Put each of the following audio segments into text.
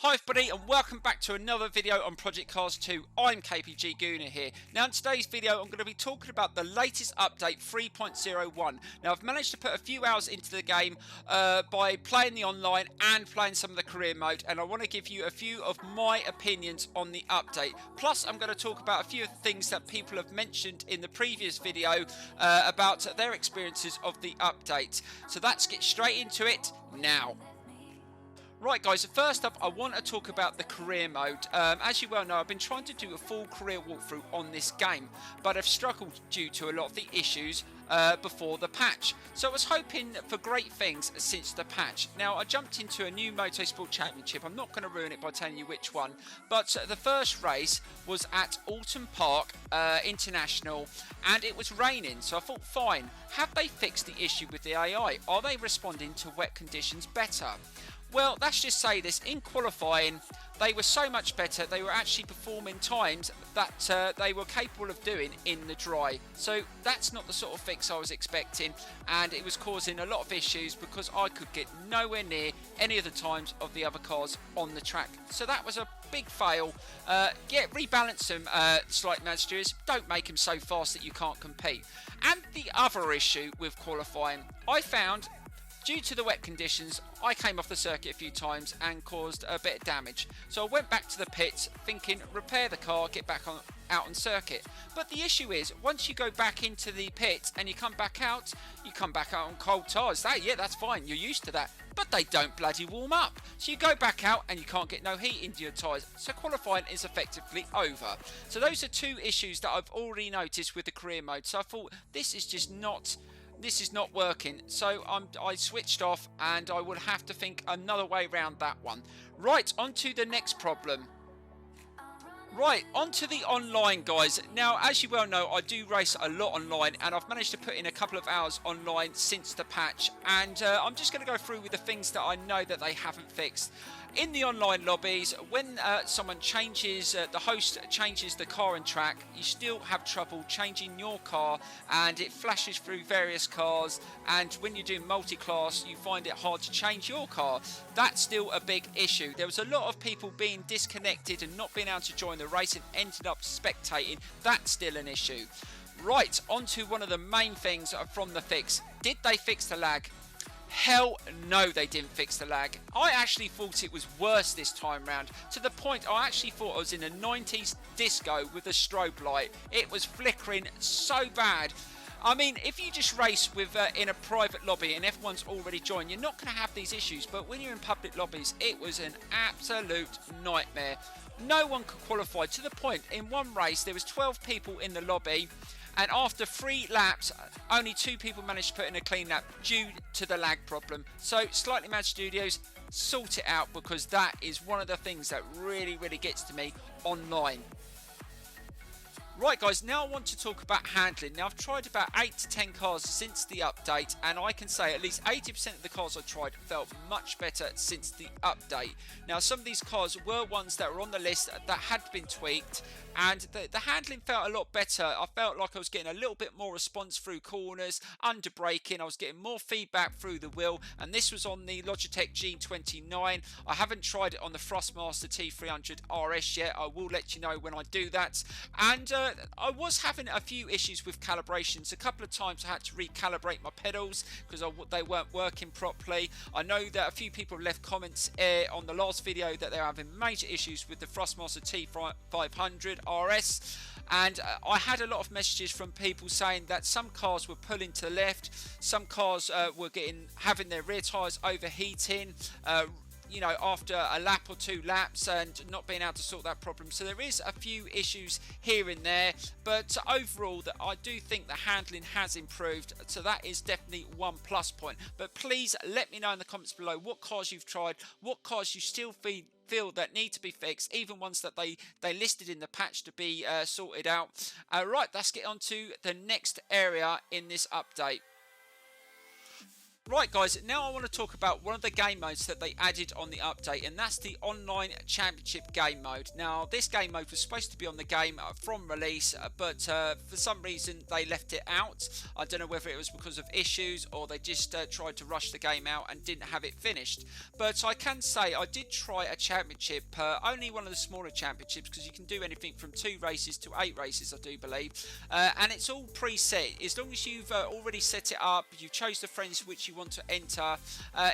Hi everybody and welcome back to another video on Project Cars 2. I'm KPG-GOONER here. Now in today's video I'm going to be talking about the latest update 3.01. Now I've managed to put a few hours into the game by playing the online and playing some of the career mode, and I want to give you a few of my opinions on the update. Plus I'm going to talk about a few of the things that people have mentioned in the previous video about their experiences of the update. So let's get straight into it now. Right guys, so first up I want to talk about the career mode. As you well know, I've been trying to do a full career walkthrough on this game, but I've struggled due to a lot of the issues before the patch. So I was hoping for great things since the patch. Now I jumped into a new Motorsport Championship. I'm not going to ruin it by telling you which one, but the first race was at Alton Park International and it was raining, so I thought fine, have they fixed the issue with the AI? Are they responding to wet conditions better? Well, let's just say this, in qualifying they were so much better, they were actually performing times that they were capable of doing in the dry. So that's not the sort of fix I was expecting, and it was causing a lot of issues because I could get nowhere near any of the times of the other cars on the track. So that was a big fail. Rebalance them slightly, managers. Don't make them so fast that you can't compete. And the other issue with qualifying, I found, due to the wet conditions, I came off the circuit a few times and caused a bit of damage. So I went back to the pits thinking repair the car, get back out on circuit. But the issue is, once you go back into the pits and you come back out on cold tyres. That's fine, you're used to that. But they don't bloody warm up. So you go back out and you can't get no heat into your tyres. So qualifying is effectively over. So those are two issues that I've already noticed with the career mode. So I thought this is not working, so I switched off and I would have to think another way around that one. Right, on to the next problem. Right, on to the online, guys. Now, as you well know, I do race a lot online, and I've managed to put in a couple of hours online since the patch, and I'm just going to go through with the things that I know that they haven't fixed. In the online lobbies, when someone changes, the host changes the car and track, you still have trouble changing your car, and it flashes through various cars, and when you're doing multi-class, you find it hard to change your car. That's still a big issue. There was a lot of people being disconnected and not being able to join the race and ended up spectating. That's still an issue. Right, on to one of the main things from the fix. Did they fix the lag? Hell no, they didn't fix the lag. I actually thought it was worse this time round, to the point I actually thought I was in a 90s disco with a strobe light. It was flickering so bad. I mean, if you just race with in a private lobby and everyone's already joined, you're not going to have these issues, but when you're in public lobbies, it was an absolute nightmare. No one could qualify, to the point in one race there was 12 people in the lobby, and after 3 laps only 2 people managed to put in a clean lap due to the lag problem. So Slightly Mad Studios, sort it out, because that is one of the things that really gets to me online. Right guys, now I want to talk about handling. Now I've tried about 8 to 10 cars since the update, and I can say at least 80% of the cars I tried felt much better since the update. Now some of these cars were ones that were on the list that had been tweaked, and the handling felt a lot better. I felt like I was getting a little bit more response through corners, under braking. I was getting more feedback through the wheel, and this was on the Logitech G29. I haven't tried it on the Thrustmaster T300 RS yet. I will let you know when I do that. And I was having a few issues with calibrations. A couple of times I had to recalibrate my pedals because they weren't working properly. I know that a few people left comments on the last video that they're having major issues with the Thrustmaster T500 RS, and I had a lot of messages from people saying that some cars were pulling to the left, some cars were having their rear tyres overheating, you know, after a lap or 2 laps, and not being able to sort that problem. So there is a few issues here and there, but overall I do think the handling has improved, so that is definitely one plus point. But please let me know in the comments below what cars you've tried, what cars you still feel that need to be fixed, even ones that they listed in the patch to be sorted out. Right, let's get on to the next area in this update. Right guys, now I want to talk about one of the game modes that they added on the update, and that's the online championship game mode. Now this game mode was supposed to be on the game from release, but for some reason they left it out. I don't know whether it was because of issues or they just tried to rush the game out and didn't have it finished. But I can say I did try a championship, only one of the smaller championships, because you can do anything from 2 races to 8 races I do believe, and it's all preset. As long as you've already set it up, you chose the friends which you want to enter,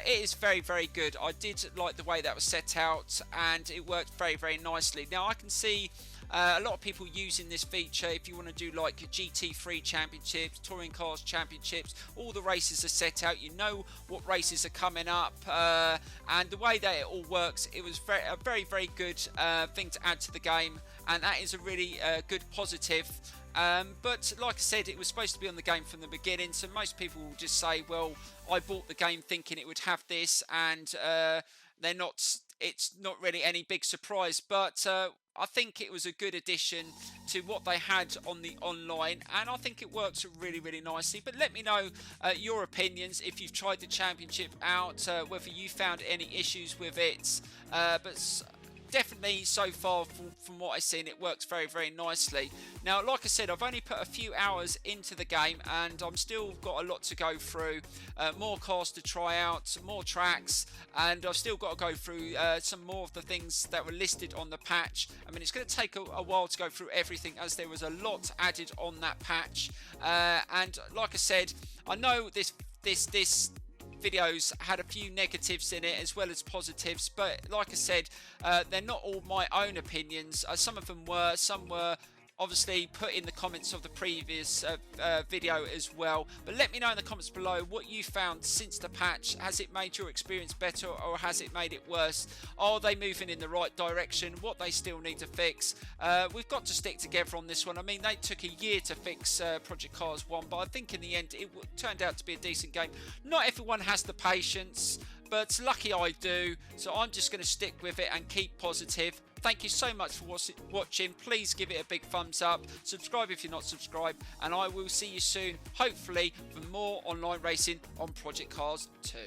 it is very good. I did like the way that was set out and it worked very nicely. Now I can see a lot of people using this feature if you want to do like GT3 championships, touring cars championships. All the races are set out, you know what races are coming up, and the way that it all works, it was a very good thing to add to the game, and that is a really good positive. But like I said, it was supposed to be on the game from the beginning, so most people will just say, well, I bought the game thinking it would have this, and it's not really any big surprise. But I think it was a good addition to what they had on the online, and I think it works really nicely. But let me know your opinions if you've tried the championship out, whether you found any issues with it. But definitely so far from what I've seen, it works very nicely. Now like I said, I've only put a few hours into the game and I'm still got a lot to go through, more cars to try out, more tracks, and I've still got to go through some more of the things that were listed on the patch. I mean, it's going to take a while to go through everything, as there was a lot added on that patch, and like I said, I know this videos had a few negatives in it as well as positives, but like I said, they're not all my own opinions. Some of them were, some were obviously put in the comments of the previous video as well. But let me know in the comments below what you found since the patch. Has it made your experience better or has it made it worse? Are they moving in the right direction? What they still need to fix? We've got to stick together on this one. I mean, they took a year to fix Project Cars 1, but I think in the end it turned out to be a decent game. Not everyone has the patience, but lucky I do, so I'm just going to stick with it and keep positive. Thank you so much for watching. Please give it a big thumbs up, subscribe if you're not subscribed, and I will see you soon, hopefully, for more online racing on Project Cars 2.